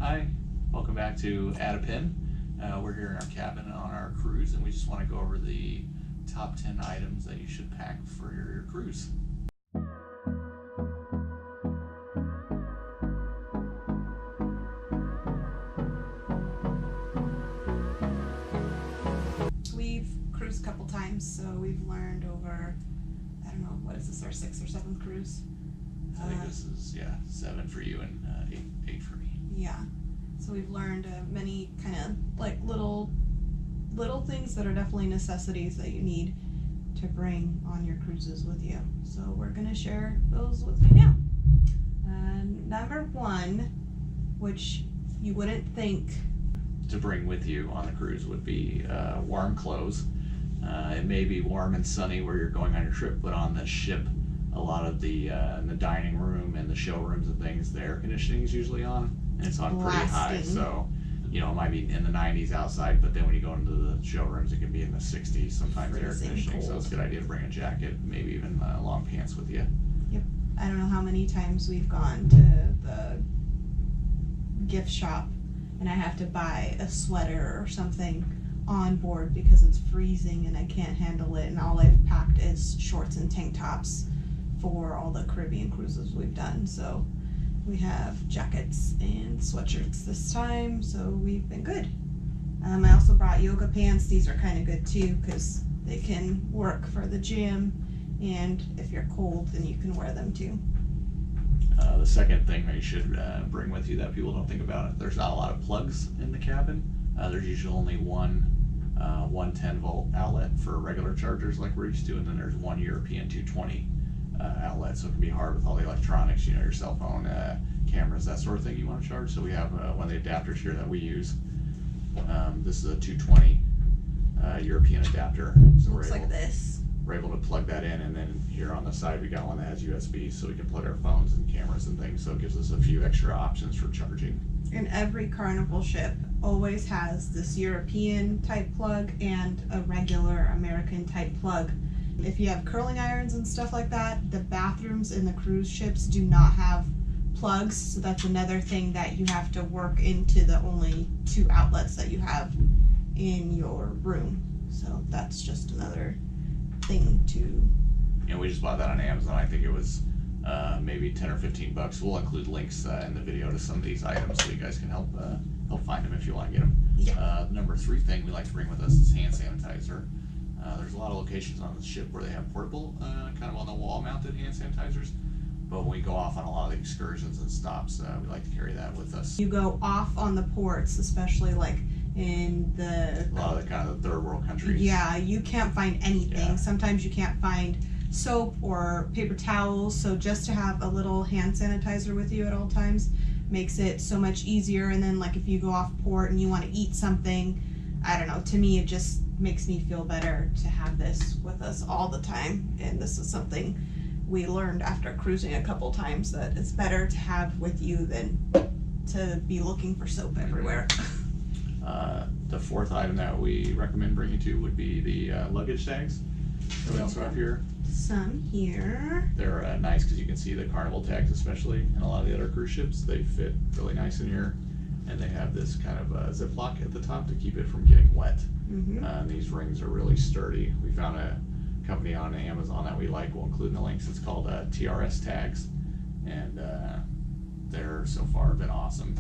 Hi, welcome back to Add a Pin. We're here in our cabin on our cruise, and we just want to go over the top 10 items that you should pack for your cruise. We've cruised a couple times, so we've learned over, I don't know, what is this, our 6th or 7th cruise? I think this is, 7 for you and 8 for me. Yeah, so we've learned many kind of like little things that are definitely necessities that you need to bring on your cruises with you. So we're going to share those with you now. Number 1, which you wouldn't think to bring with you on the cruise would be warm clothes. It may be warm and sunny where you're going on your trip, but on the ship, a lot of the in the dining room and the showrooms and things, the air conditioning is usually on, and it's on pretty high. So, it might be in the 90s outside, but then when you go into the showrooms, it can be in the 60s sometimes, air conditioning. Cold. So it's a good idea to bring a jacket, maybe even long pants with you. Yep. I don't know how many times we've gone to the gift shop and I have to buy a sweater or something on board because it's freezing and I can't handle it, and all I've packed is shorts and tank tops for all the Caribbean cruises we've done. So we have jackets and sweatshirts this time, so we've been good. I also brought yoga pants. These are kind of good too because they can work for the gym, and if you're cold then you can wear them too. The second thing that you should bring with you that people don't think about, there's not a lot of plugs in the cabin. There's usually only one 10-volt outlet for regular chargers like we're used to, and then there's one European 220 outlet, so it can be hard with all the electronics, your cell phone, cameras, that sort of thing you want to charge. So we have one of the adapters here that we use. This is a 220 European adapter. So Looks like this. We're able to plug that in, and then here on the side we got one that has USB, so we can plug our phones and cameras and things, so it gives us a few extra options for charging. And every Carnival ship always has this European type plug and a regular American type plug. If you have curling irons and stuff like that, the bathrooms in the cruise ships do not have plugs, so that's another thing that you have to work into the only 2 outlets that you have in your room. So that's just another thing to... We just bought that on Amazon. I think it was maybe 10 or 15 bucks. We'll include links in the video to some of these items so you guys can help find them if you want to get them. Yeah. Number 3 thing we like to bring with us is hand sanitizer. There's a lot of locations on the ship where they have portable, kind of on the wall mounted hand sanitizers, but when we go off on a lot of the excursions and stops, we like to carry that with us. You go off on the ports, especially like in a lot of the kind of the third world countries. Yeah, you can't find anything. Yeah. Sometimes you can't find soap or paper towels, so just to have a little hand sanitizer with you at all times makes it so much easier. And then like if you go off port and you want to eat something, I don't know, to me it just makes me feel better to have this with us all the time. And this is something we learned after cruising a couple times, that it's better to have with you than to be looking for soap everywhere. The 4th item that we recommend bringing to would be the luggage tags that we also have here. Some here. They're nice because you can see the Carnival tags, especially in a lot of the other cruise ships. They fit really nice in here, and they have this kind of ziplock at the top to keep it from getting wet. Mm-hmm. These rings are really sturdy. We found a company on Amazon that we like. We'll include in the links. It's called TRS Tags, and they're so far been awesome.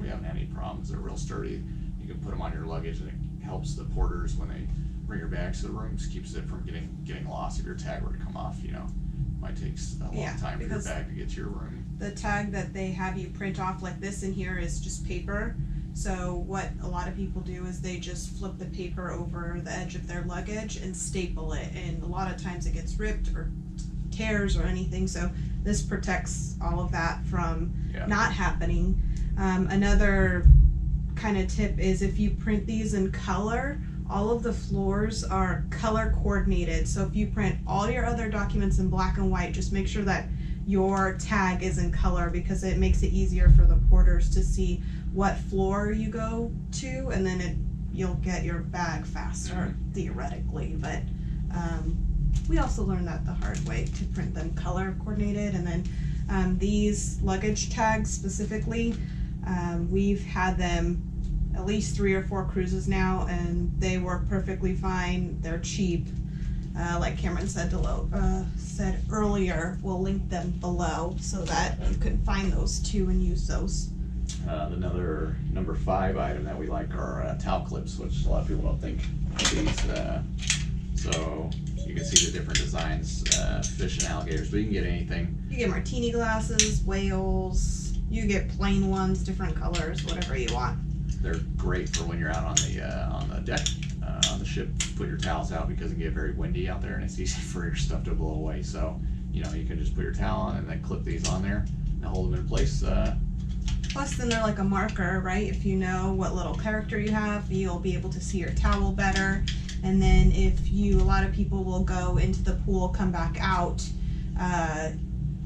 We haven't had any problems. They're real sturdy. You can put them on your luggage, and it helps the porters when they bring your bags to the rooms, keeps it from getting lost. If your tag were to come off, it might take a long time for your bag to get to your room. The tag that they have you print off like this in here is just paper. So what a lot of people do is they just flip the paper over the edge of their luggage and staple it, and a lot of times it gets ripped or tears or anything. So this protects all of that from not happening. Another kind of tip is if you print these in color, all of the floors are color coordinated. So if you print all your other documents in black and white, just make sure that your tag is in color, because it makes it easier for the porters to see what floor you go to, and then you'll get your bag faster, theoretically. But we also learned that the hard way, to print them color coordinated. And then these luggage tags specifically, We've had them at least 3 or 4 cruises now, and they work perfectly fine. They're cheap. Like Cameron said earlier, we'll link them below so that you can find those too and use those. Another number 5 item that we like are towel clips, which a lot of people don't think of these. So you can see the different designs, fish and alligators, but you can get anything. You get martini glasses, whales, you get plain ones, different colors, whatever you want. They're great for when you're out on the deck, on the ship. Put your towels out because it can get very windy out there and it's easy for your stuff to blow away. So, you can just put your towel on and then clip these on there and hold them in place. Plus, then they're like a marker, right? If you know what little character you have, you'll be able to see your towel better. And then a lot of people will go into the pool, come back out,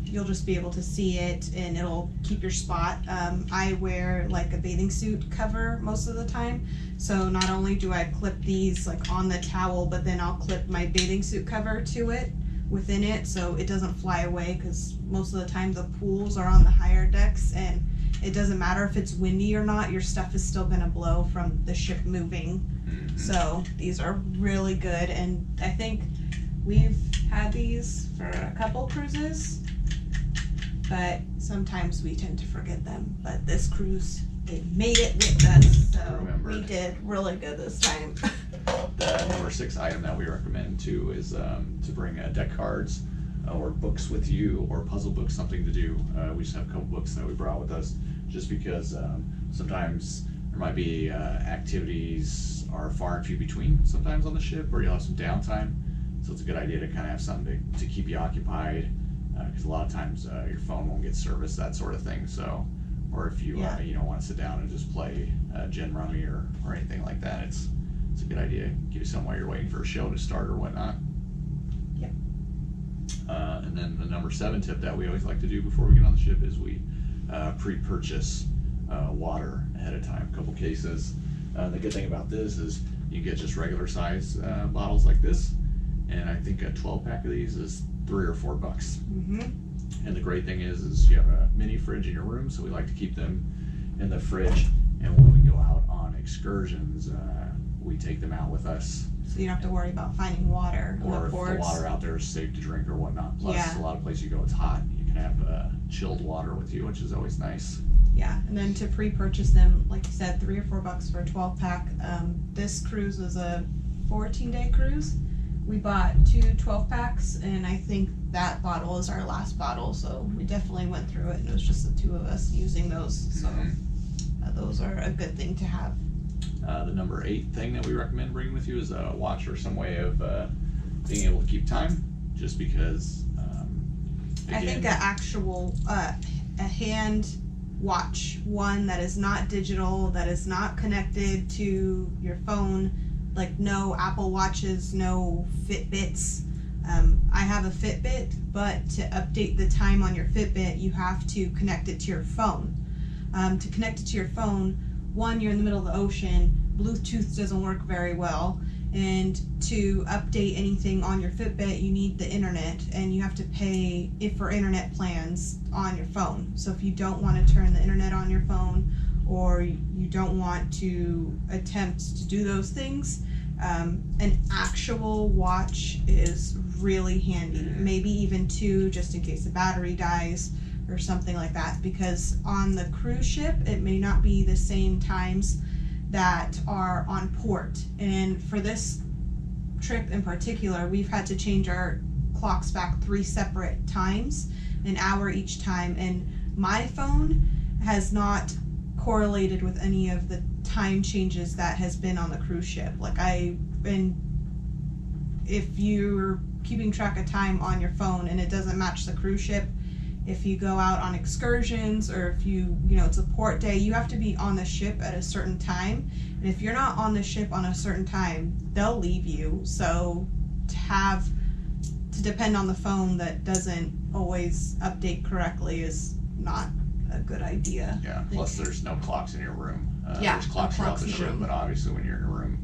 you'll just be able to see it and it'll keep your spot. I wear like a bathing suit cover most of the time. So not only do I clip these like on the towel, but then I'll clip my bathing suit cover to it within it so it doesn't fly away, because most of the time the pools are on the higher decks and it doesn't matter if it's windy or not, your stuff is still gonna blow from the ship moving. Mm-hmm. So these are really good, and I think we've had these for a couple cruises, but sometimes we tend to forget them. But this cruise, they made it with us, so we did really good this time. The number 6 item that we recommend too is to bring deck cards or books with you, or puzzle books, something to do. We just have a couple books that we brought with us just because sometimes there might be activities are far and few between sometimes on the ship, or you'll have some downtime. So it's a good idea to kind of have something to keep you occupied, because a lot of times your phone won't get service, that sort of thing. So, or if you you don't want to sit down and just play gin rummy or anything like that, it's a good idea. Give you some while you're waiting for a show to start or whatnot. Yep. And then the number 7 tip that we always like to do before we get on the ship is we pre-purchase water ahead of time, a couple cases. The good thing about this is you get just regular size bottles like this, and I think a 12-pack of these is $3 or $4. Mm-hmm. And the great thing is you have a mini fridge in your room, so we like to keep them in the fridge, and when we go out on excursions, we take them out with us. So you don't have to worry about finding water in the or if ports. the water out there is safe to drink or whatnot. Plus, a lot of places you go, it's hot. You can have chilled water with you, which is always nice. Yeah, and then to pre-purchase them, like you said, $3 or $4 for a 12-pack. This cruise was a 14-day cruise. We bought 2 12-packs, and I think that bottle is our last bottle. So we definitely went through it, and it was just the 2 of us using those. So those are a good thing to have. The number 8 thing that we recommend bringing with you is a watch, or some way of being able to keep time, just because again, I think an actual a hand watch, one that is not digital, that is not connected to your phone, like no Apple Watches, no Fitbits. I have a Fitbit, but to update the time on your Fitbit, you have to connect it to your phone. To connect it to your phone, one, you're in the middle of the ocean, Bluetooth doesn't work very well, and to update anything on your Fitbit, you need the internet, and you have to pay for internet plans on your phone. So if you don't want to turn the internet on your phone, or you don't want to attempt to do those things, an actual watch is really handy. Maybe even 2, just in case the battery dies or something like that, because on the cruise ship it may not be the same times that are on port. And for this trip in particular, we've had to change our clocks back 3 separate times, an hour each time, and my phone has not correlated with any of the time changes that has been on the cruise ship. Like if you're keeping track of time on your phone and it doesn't match the cruise ship, if you go out on excursions, or if it's a port day, you have to be on the ship at a certain time. And if you're not on the ship on a certain time, they'll leave you. So to depend on the phone that doesn't always update correctly is not a good idea. Yeah, plus there's no clocks in your room. Yeah, there's clocks throughout the ship, room. but obviously when you're in a room,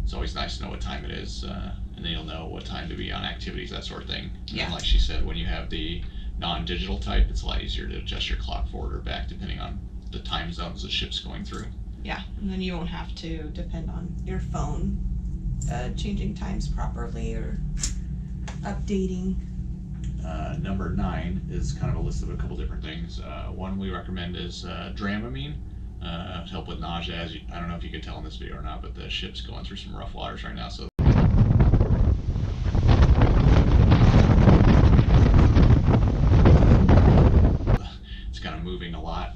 it's always nice to know what time it is, and then you'll know what time to be on activities, that sort of thing. Yeah. And like she said, when you have the non-digital type, it's a lot easier to adjust your clock forward or back depending on the time zones the ship's going through. Yeah, and then you won't have to depend on your phone changing times properly or updating. Number 9 is kind of a list of a couple different things. One we recommend is Dramamine to help with nausea. I don't know if you can tell in this video or not, but the ship's going through some rough waters right now, so it's kind of moving a lot.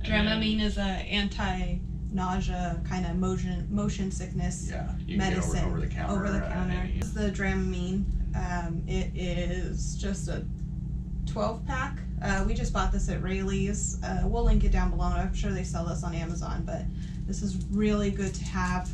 Dramamine is a anti-nausea kind of motion sickness you can medicine. get over the counter. Over the counter. This is the Dramamine. It is just a 12-pack. We just bought this at Rayleigh's. We'll link it down below. I'm sure they sell this on Amazon, but this is really good to have.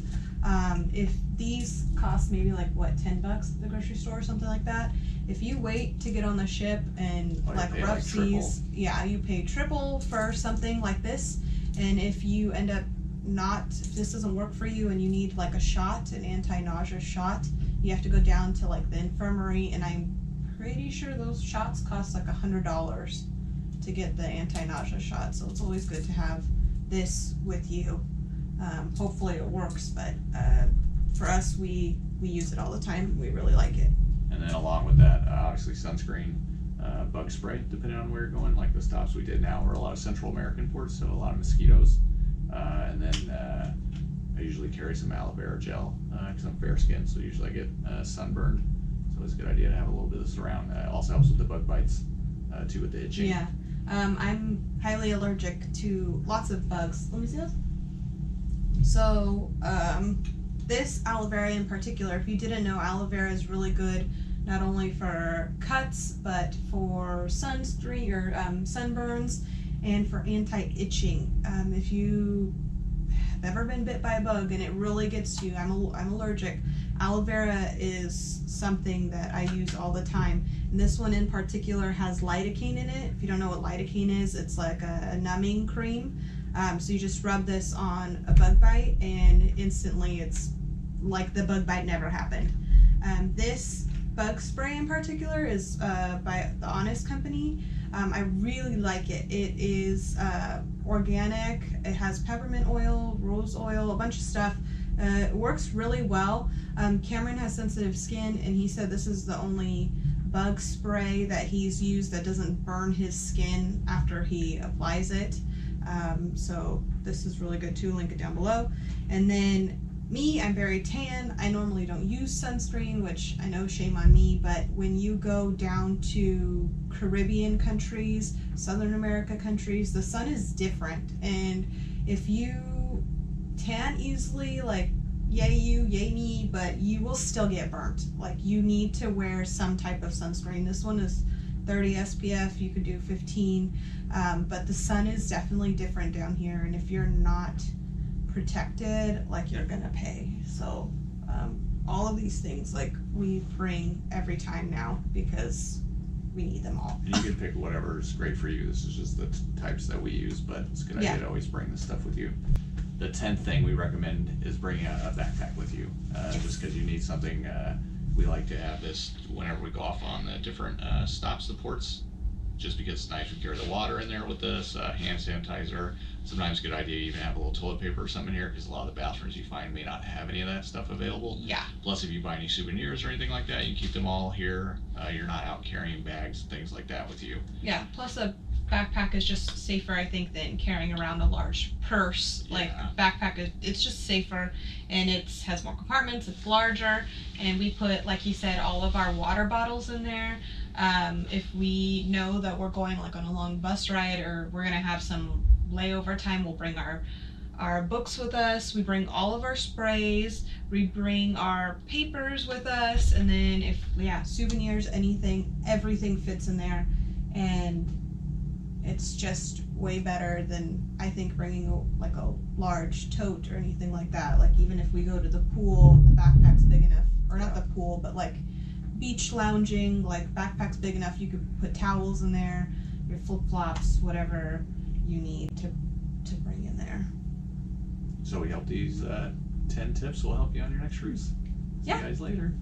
If these cost maybe like what, $10 at the grocery store or something like that, if you wait to get on the ship and like rough seas, you pay triple for something like this. And if you end up if this doesn't work for you and you need like a shot, an anti-nausea shot, you have to go down to like the infirmary, and I'm pretty sure those shots cost like $100 to get the anti-nausea shot. So it's always good to have this with you. Hopefully it works, but for us, we use it all the time. We really like it. And then along with that, obviously sunscreen, bug spray, depending on where you're going. Like the stops we did now were a lot of Central American ports, so a lot of mosquitoes. And then I usually carry some aloe vera gel because I'm fair skinned, so usually I get sunburned. So it's a good idea to have a little bit of this around. It also helps with the bug bites too, with the itching. Yeah, I'm highly allergic to lots of bugs. Let me see this. So this aloe vera in particular, if you didn't know, aloe vera is really good not only for cuts but for sunscreen or sunburns and for anti-itching. If you have ever been bit by a bug and it really gets you, I'm allergic, aloe vera is something that I use all the time. And this one in particular has lidocaine in it. If you don't know what lidocaine is, it's like a numbing cream. So you just rub this on a bug bite and instantly it's like the bug bite never happened. This bug spray in particular is by the Honest Company. I really like it. It is organic. It has peppermint oil, rose oil, a bunch of stuff. It works really well. Cameron has sensitive skin, and he said this is the only bug spray that he's used that doesn't burn his skin after he applies it. So this is really good too. Link it down below. And then me, I'm very tan. I normally don't use sunscreen, which I know, shame on me, but when you go down to Caribbean countries, Southern America countries, the sun is different. And if you tan easily, like yay you, yay me, but you will still get burnt. Like you need to wear some type of sunscreen. This one is 30 SPF, you could do 15, but the sun is definitely different down here, and if you're not protected, like, you're gonna pay. So all of these things, like, we bring every time now because we need them all. And you can pick whatever's great for you. This is just the types that we use, but it's a good idea to always bring this stuff with you. The 10th thing we recommend is bringing a backpack with you, just because you need something. We like to have this whenever we go off on the different stops, the ports, just because it's nice. We carry the water in there with us, hand sanitizer. Sometimes a good idea to even have a little toilet paper or something in here, because a lot of the bathrooms you find may not have any of that stuff available. Yeah. Plus, if you buy any souvenirs or anything like that, you can keep them all here. You're not out carrying bags and things like that with you. Yeah, plus a backpack is just safer, I think, than carrying around a large purse. Like, backpack, it's just safer, and it has more compartments, it's larger, and we put, like he said, all of our water bottles in there. If we know that we're going like on a long bus ride or we're gonna have some layover time, we'll bring our books with us, we bring all of our sprays, we bring our papers with us, and then if, souvenirs, anything, everything fits in there, and it's just way better than, I think, bringing a large tote or anything like that. Like, even if we go to the pool, the backpack's big enough, or not the pool, but like beach lounging, like, backpack's big enough, you could put towels in there, your flip-flops, whatever you need to bring in there. So we hope these 10 tips will help you on your next cruise. See you guys later.